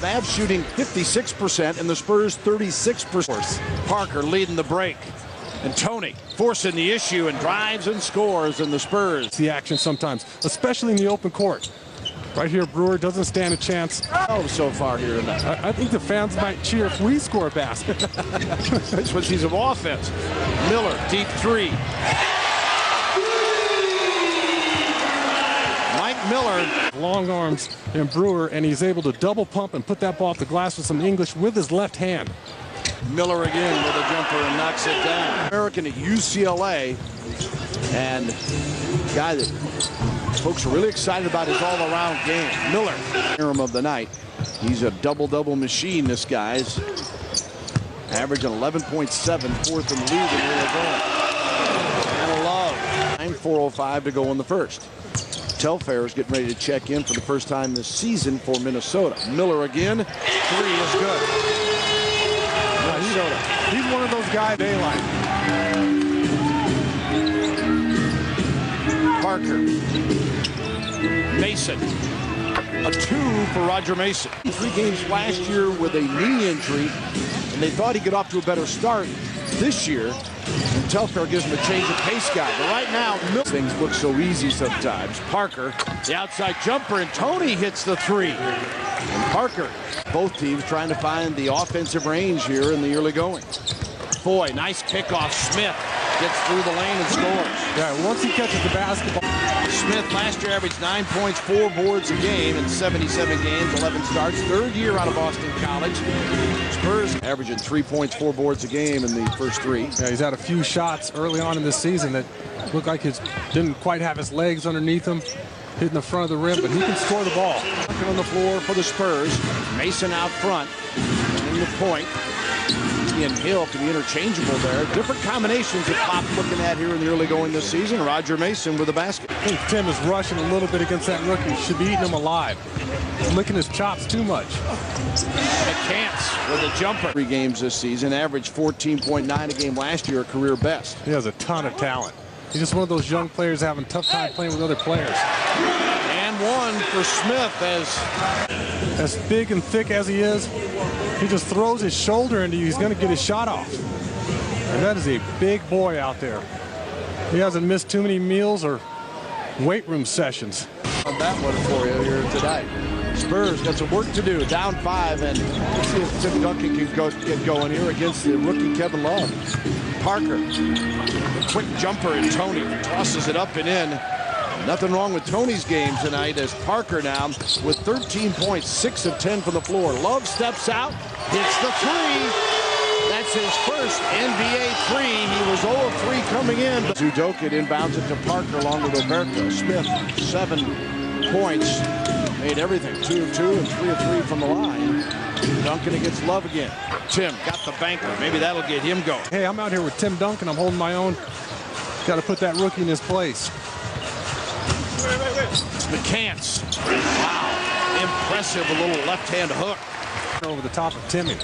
Mavs shooting 56% and the Spurs 36%. Parker leading the break. And Tony forcing the issue and drives and scores in the Spurs. The action sometimes, especially in the open court. Right here, Brewer doesn't stand a chance. Oh, so far here tonight. I think the fans might cheer if we score a basket. That's what sees of offense. Miller, deep three. Mike Miller. Long arms in Brewer, and he's able to double pump and put that ball off the glass with some English with his left hand. Miller again with a jumper and knocks it down. American at UCLA, and guy that folks are really excited about his all-around game. Miller, interim of the night. He's a double-double machine, this guy's. Averaging 11.7, fourth in the league in Illinois. And Love. 9:4:05 to go in the first. Telfair is getting ready to check in for the first time this season for Minnesota. Miller again. Three is good. Minnesota. He's one of those guys daylight. Parker. Mason. A 2 for Roger Mason. 3 games last year with a knee injury, and they thought he'd get off to a better start this year. And Telfair gives him a change of pace guy. But right now, things look so easy sometimes. Parker, the outside jumper, and Tony hits the 3. And Parker, both teams trying to find the offensive range here in the early going. Foy, nice kickoff. Smith gets through the lane and scores. Yeah, once he catches the basketball. Smith last year averaged 9 points, 4 boards a game in 77 games, 11 starts. Third year out of Boston College. Spurs averaging 3 points, 4 boards a game in the first 3. Yeah, he's had a few shots early on in this season that looked like he didn't quite have his legs underneath him, hitting the front of the rim, but he can score the ball. On the floor for the Spurs. Mason out front, in the point. He and Hill can be interchangeable there. Different combinations that Pop looking at here in the early going this season. Roger Mason with a basket. I think Tim is rushing a little bit against that rookie. Should be eating him alive. He's licking his chops too much. McCants with a jumper. 3 games this season, averaged 14.9 a game last year, a career best. He has a ton of talent. He's just one of those young players having a tough time playing with other players. And one for Smith as big and thick as he is, he just throws his shoulder into you. He's going to get his shot off. And that is a big boy out there. He hasn't missed too many meals or weight room sessions. On that one for you here tonight. Spurs got some work to do, down 5, and let's see if Tim Duncan can get going here against the rookie Kevin Love. Parker, a quick jumper, and Tony tosses it up and in. Nothing wrong with Tony's game tonight as Parker now with 13 points, 6 of 10 from the floor. Love steps out, hits the 3. That's his first NBA 3. He was 0 of 3 coming in. Zudoka inbounds it to Parker along with Roberto. Smith, 7 points. Made everything 2 of 2 and 3 of 3 from the line. Duncan against Love again. Tim got the banker. Maybe that'll get him going. Hey, I'm out here with Tim Duncan. I'm holding my own. Got to put that rookie in his place. McCants. Wow. Impressive, a little left-hand hook. Over the top of Timmy.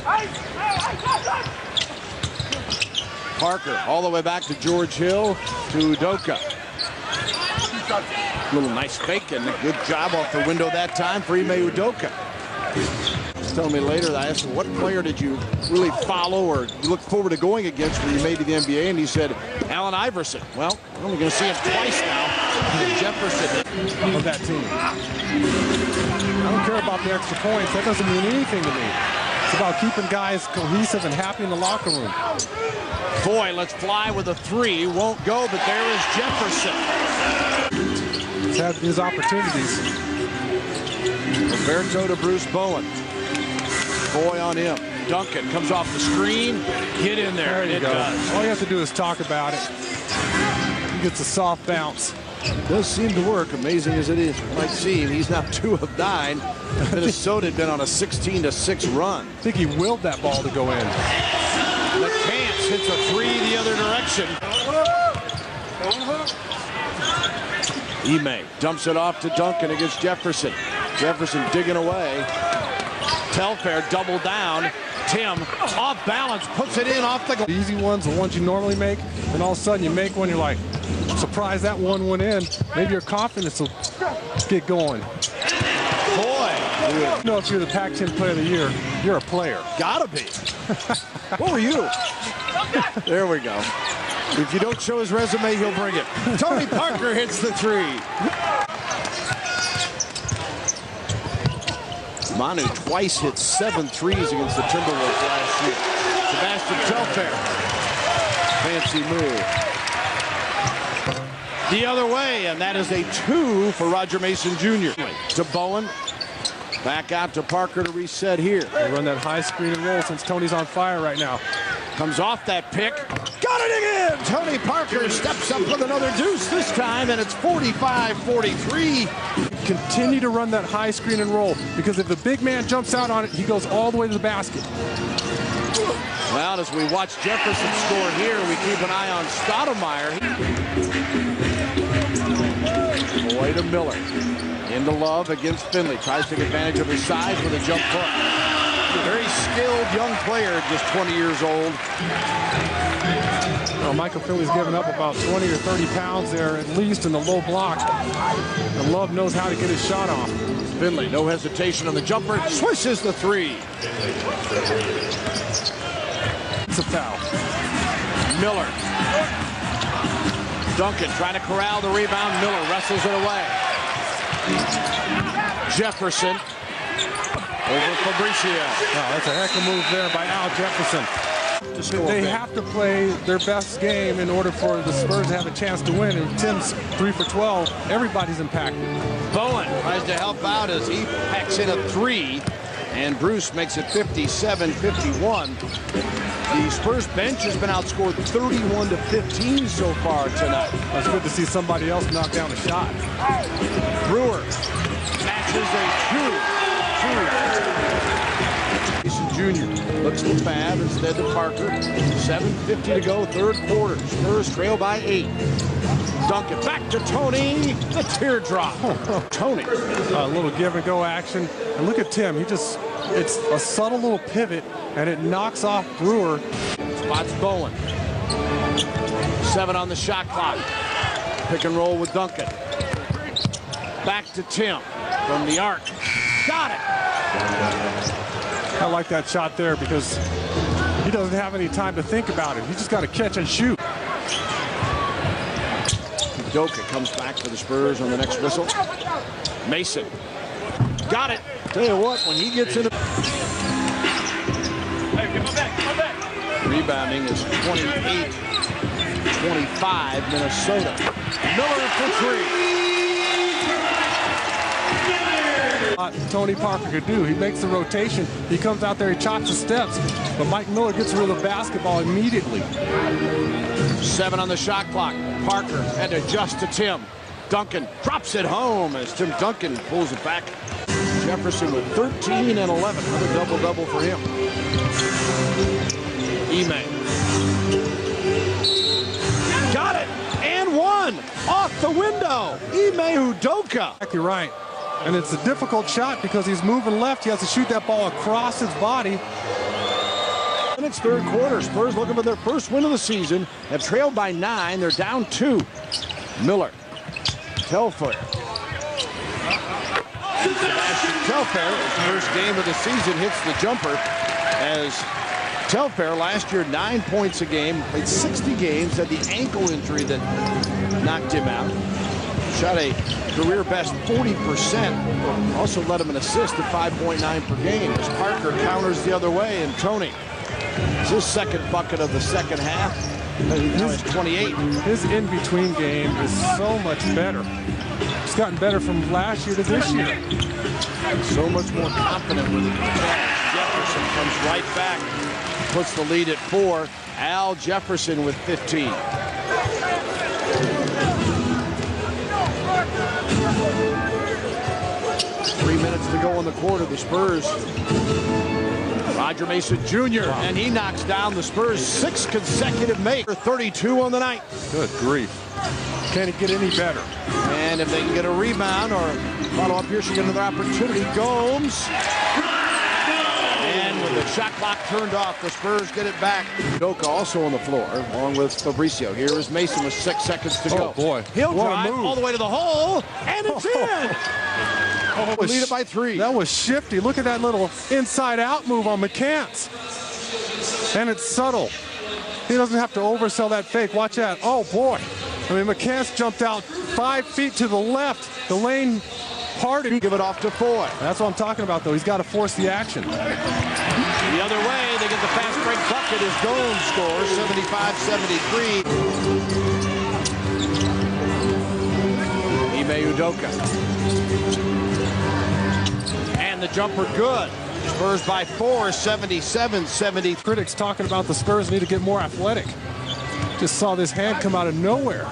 Parker all the way back to George Hill to Udoka. Little nice fake and a good job off the window that time for Ime Udoka. He's telling me later that I asked him, what player did you really follow or you look forward to going against when you made to the NBA? And he said, Allen Iverson. Well, we're only going to see him twice now. Jefferson of that team. I don't care about the extra points. That doesn't mean anything to me. It's about keeping guys cohesive and happy in the locker room. Foy, let's fly with a 3. Won't go, but there is Jefferson. He's had his opportunities. Roberto to Bruce Bowen. Foy on him. Duncan comes off the screen. Get in there. There you go. Does. All you have to do is talk about it. He gets a soft bounce. It does seem to work, amazing as it is. It might seem he's now 2 of 9. Minnesota had been on a 16-6 run. I think he willed that ball to go in. McCants hits a 3 the other direction. Ime dumps it off to Duncan against Jefferson. Jefferson digging away. Telfair double down. Tim off balance, puts it in off the goal. The easy ones, the ones you normally make, and all of a sudden you make one, you're like, surprised that one went in. Maybe your confidence will get going. Boy, it. No, if you're the Pac-10 Player of the Year, you're a player. Gotta be. What were you? There we go. If you don't show his resume, he'll bring it. Tony Parker hits the three. Manu twice hit 7 threes against the Timberwolves last year. Sebastian Telfair. Fancy move. The other way, and that is a 2 for Roger Mason Jr. To Bowen. Back out to Parker to reset here. They run that high screen and roll since Tony's on fire right now. Comes off that pick. Got it again! Tony Parker steps up with another deuce this time, and it's 45-43. Continue to run that high screen and roll, because if the big man jumps out on it, he goes all the way to the basket. Well, as we watch Jefferson score here, we keep an eye on Stoudemire. Away to Miller. Into Love against Finley. Tries to take advantage of his size with a jump hook. A very skilled young player, just 20 years old. Well, Michael Finley's given up about 20 or 30 pounds there, at least in the low block. And Love knows how to get his shot off. Finley, no hesitation on the jumper. Swishes the three. It's a foul. Miller. Duncan trying to corral the rebound. Miller wrestles it away. Jefferson over Fabricio. Wow, that's a heck of a move there by Al Jefferson. They have to play their best game in order for the Spurs to have a chance to win. And Tim's 3 for 12. Everybody's impacted. Bowen tries to help out as he packs in a 3. And Bruce makes it 57-51. The Spurs bench has been outscored 31-15 so far tonight. It's good to see somebody else knock down a shot. Brewer matches a 2. Mason Jr. looks to Fab instead to Parker. 7:50 to go, third quarter. Spurs trail by 8. Duncan back to Tony. The teardrop. Tony. A little give and go action. And look at Tim. It's a subtle little pivot, and it knocks off Brewer. Spots Bowen. 7 on the shot clock. Pick and roll with Duncan. Back to Tim from the arc. Got it. I like that shot there because he doesn't have any time to think about it. He just got to catch and shoot. Doka comes back for the Spurs on the next whistle. Mason. Got it. Tell you what, when he gets into... Rebounding is 28-25 Minnesota. Miller for 3. Tony Parker could do. He makes the rotation. He comes out there, he chops the steps, but Mike Miller gets rid of the basketball immediately. 7 on the shot clock. Parker had to adjust to Tim. Duncan drops it home as Tim Duncan pulls it back. Jefferson with 13 and 11. Another double-double for him. Ime. Got it! And 1! Off the window! Ime Udoka. Exactly right. And it's a difficult shot because he's moving left. He has to shoot that ball across his body. And it's third quarter. Spurs looking for their first win of the season. Have trailed by 9. They're down 2. Miller. Telfair. Sebastian Telfair, his first game of the season, hits the jumper as Telfair last year 9 points a game, played 60 games, had the ankle injury that knocked him out. Shot a career best 40%. Also led him an assist at 5.9 per game as Parker counters the other way, and Tony. It's his second bucket of the second half. Now he's 28. His in-between game is so much better. It's gotten better from last year to this year. So much more confident with the pass. Jefferson comes right back, puts the lead at 4. Al Jefferson with 15. Three minutes to go in the quarter. The Spurs. Roger Mason Jr. And he knocks down the Spurs' 6th consecutive make. 32 on the night. Good grief. Can it get any better? And if they can get a rebound or follow up here, she'll get another opportunity. Gomes. And with the shot clock turned off, the Spurs get it back. Doka also on the floor, along with Fabricio. Here is Mason with 6 seconds to go. Oh, boy. He'll What a drive move. all the way to the hole, and it's in! Lead it by 3. That was shifty. Look at that little inside-out move on McCants. And it's subtle. He doesn't have to oversell that fake. Watch that. Oh, boy. I mean, McCants jumped out 5 feet to the left. The lane parted. Give it off to Foy. That's what I'm talking about, though. He's got to force the action. The other way, they get the fast break bucket as Gomes scores, 75-73. Ime Udoka. And the jumper good. Spurs by 4, 77-70. Critics talking about the Spurs need to get more athletic. Just saw this hand come out of nowhere.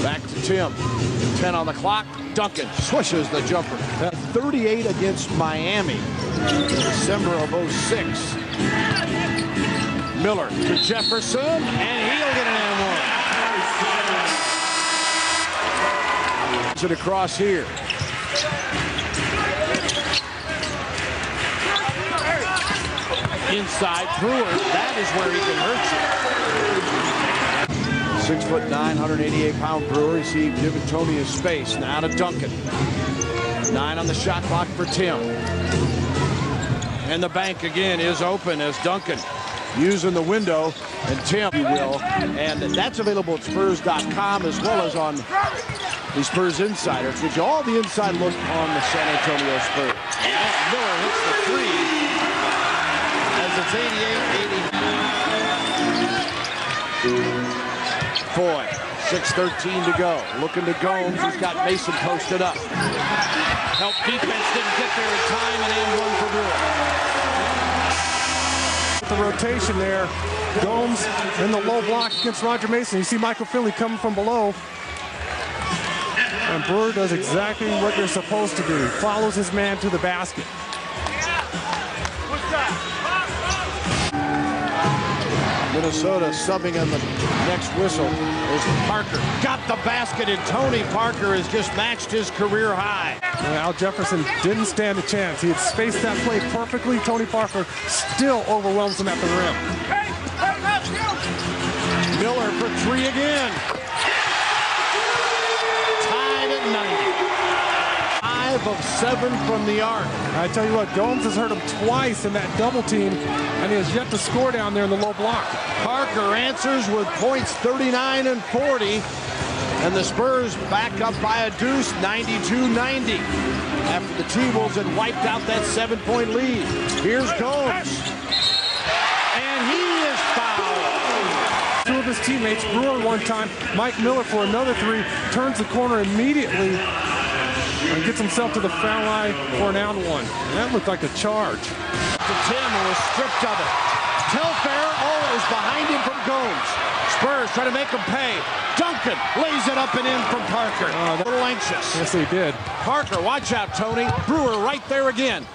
Back to Tim. 10 on the clock. Duncan swishes the jumper. 38 against Miami. December of 06. Miller to Jefferson, and he'll get an and one. It across here. Inside Brewer, that is where he can hurt you. 6'9", 188-pound Brewer. You see D'Antonia's space. Now to Duncan. 9 on the shot clock for Tim. And the bank again is open as Duncan using the window, and Tim, you will. And that's available at Spurs.com as well as on the Spurs Insider. It gives you all the inside look on the San Antonio Spurs. And Miller hits the 3. It's 88-80. Foy, 6:13 to go. Looking to Gomes, who's got Mason posted up. Help defense didn't get there in time, and end one for Brewer. The rotation there. Gomes in the low block against Roger Mason. You see Michael Finley coming from below. And Brewer does exactly what you're supposed to do. Follows his man to the basket. Minnesota subbing on the next whistle is Parker. Got the basket, and Tony Parker has just matched his career high. Al Jefferson didn't stand a chance. He had spaced that play perfectly. Tony Parker still overwhelms him at the rim. Miller for 3 again. Tied at 90. 5 of 7 from the arc. I tell you what, Gomes has hurt him twice in that double team, and he has yet to score down there in the low block. Parker answers with points 39 and 40, and the Spurs back up by a deuce, 92-90, after the T-Wolves had wiped out that 7-point lead. Here's Gomes, and he is fouled. 2 of his teammates, Brewer one time, Mike Miller for another 3, turns the corner immediately and gets himself to the foul line for an and one. And that looked like a charge. To Tim, who was stripped of it. Telfair always behind him from Gomes. Spurs trying to make him pay. Duncan lays it up and in from Parker. A little anxious. Yes, he did. Parker, watch out, Tony. Brewer right there again.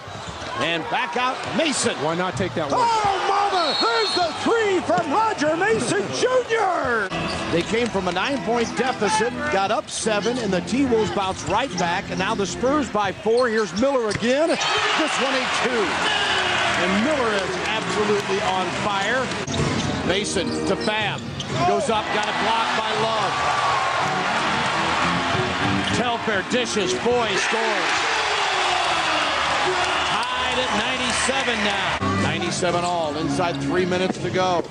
And back out, Mason. Why not take that one? Oh, mama! There's the 3 from Roger Mason Jr. They came from a 9-point deficit, got up 7, and the T-Wolves bounced right back, and now the Spurs by 4. Here's Miller again. This one a 2. And Miller is absolutely on fire. Mason to Fab. Goes up, got it blocked by Love. Telfair dishes, Foy scores. Tied at 97 now. 97 all, inside 3 minutes to go.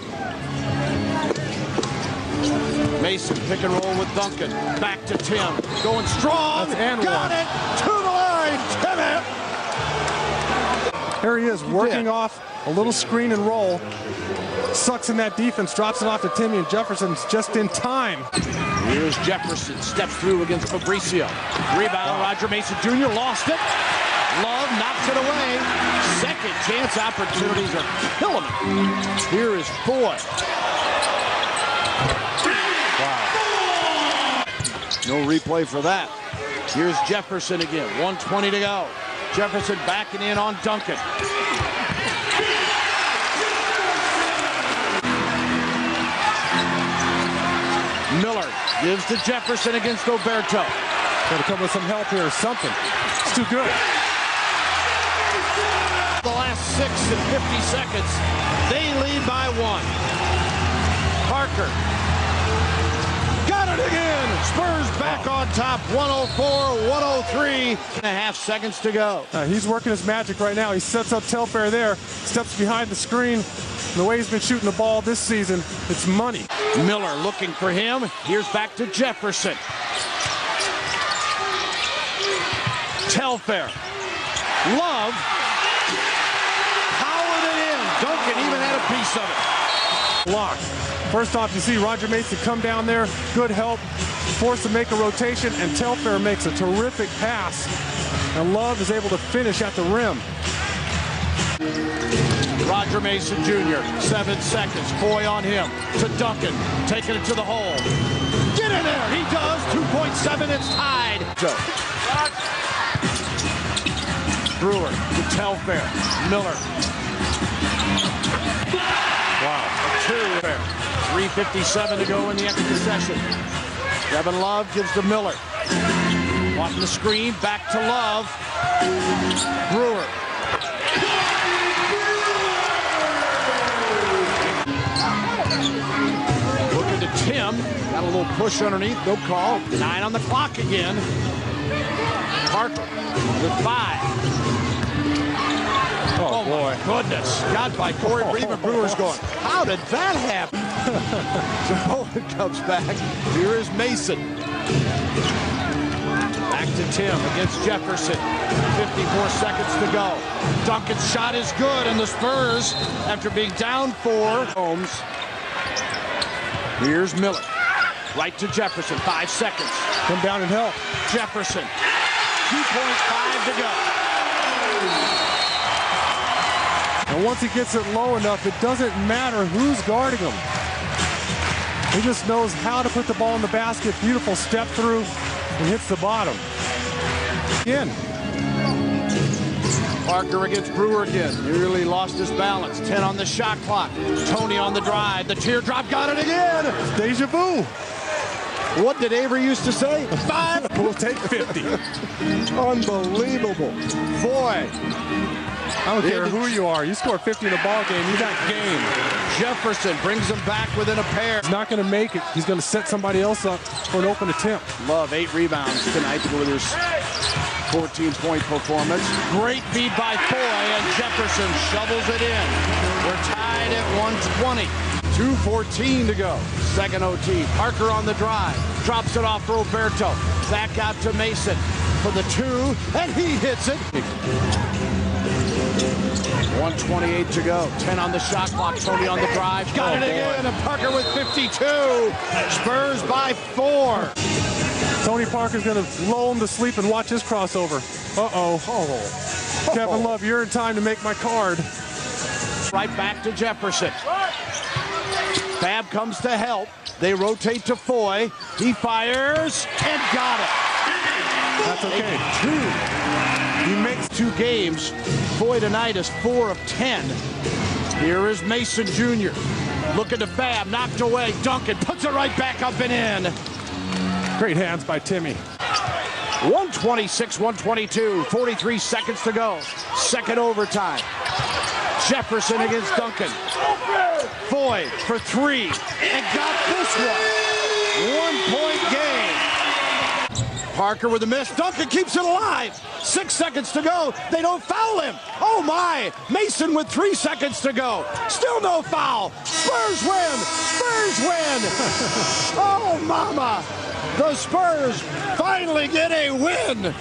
Mason pick and roll with Duncan. Back to Tim. Going strong. Got it to the line. Timmy. Here he is working off a little screen and roll. Sucks in that defense. Drops it off to Timmy, and Jefferson's just in time. Here's Jefferson. Steps through against Fabricio. Rebound. Roger Mason Jr. lost it. Love knocks it away. Second chance opportunities are killing him. Here is Foy. No replay for that. Here's Jefferson again. 1:20 to go. Jefferson backing in on Duncan. Miller gives to Jefferson against Oberto. Got to come with some help here or something. It's too good. The last 6 and 50 seconds, they lead by 1. Parker. Got Got it again. Spurs back on top, 104-103. 1.5 seconds to go. He's working his magic right now. He sets up Telfair there, steps behind the screen. And the way he's been shooting the ball this season, it's money. Miller looking for him. Here's back to Jefferson. Telfair. Love. Powered it in. Duncan even had a piece of it. Block. First off, you see Roger Mason come down there. Good help. Forced to make a rotation, and Telfair makes a terrific pass. And Love is able to finish at the rim. Roger Mason Jr., 7 seconds. Foy on him to Duncan. Taking it to the hole. Get in there. He does. 2.7. It's tied. Brewer to Telfair. Miller. Wow. 3:57 to go in the extra session. Kevin Love gives to Miller. Off the screen, back to Love. Brewer. Looking to Tim. Got a little push underneath, no call. 9 on the clock again. Parker with 5. Oh boy. Goodness. Got by Corey. Even Brewer's going, how did that happen? Owen comes back. Here is Mason. Back to Tim against Jefferson. 54 seconds to go. Duncan's shot is good, and the Spurs, after being down 4, Holmes. Here's Miller. Right to Jefferson. 5 seconds. Come down and help. Jefferson. 2.5 to go. And once he gets it low enough, it doesn't matter who's guarding him. He just knows how to put the ball in the basket. Beautiful step through and hits the bottom. Again. Parker against Brewer again. Nearly lost his balance. 10 on the shot clock. Tony on the drive. The teardrop got it again. Deja vu. What did Avery used to say? 5. We'll take 50. Unbelievable. Boy. I don't care who you are. You score 50 in a ball game, you got game. Jefferson brings him back within a pair. He's not going to make it. He's going to set somebody else up for an open attempt. Love 8 rebounds tonight with his 14-point performance. Great feed by Foy, and Jefferson shovels it in. We're tied at 120. 2:14 to go. Second OT. Parker on the drive. Drops it off Roberto. Back out to Mason for the 2, and he hits it. 1:28 to go. 10 on the shot clock. Tony on the drive. Got it again. And Parker with 52. Spurs by 4. Tony Parker's going to lull him to sleep and watch his crossover. Uh-oh. Kevin Love, you're in time to make my card. Right back to Jefferson. Fab comes to help. They rotate to Foy. He fires and got it. That's okay. 2. He makes 2 games. Foy tonight is 4 of 10. Here is Mason Jr. Looking to Fab, knocked away. Duncan puts it right back up and in. Great hands by Timmy. 126-122, 43 seconds to go. Second overtime. Jefferson against Duncan. Foy for 3 and got this one. 1-point game. Parker with a miss. Duncan keeps it alive. 6 seconds to go. They don't foul him. Oh my. Mason with 3 seconds to go. Still no foul. Spurs win. Spurs win. Oh mama. The Spurs finally get a win.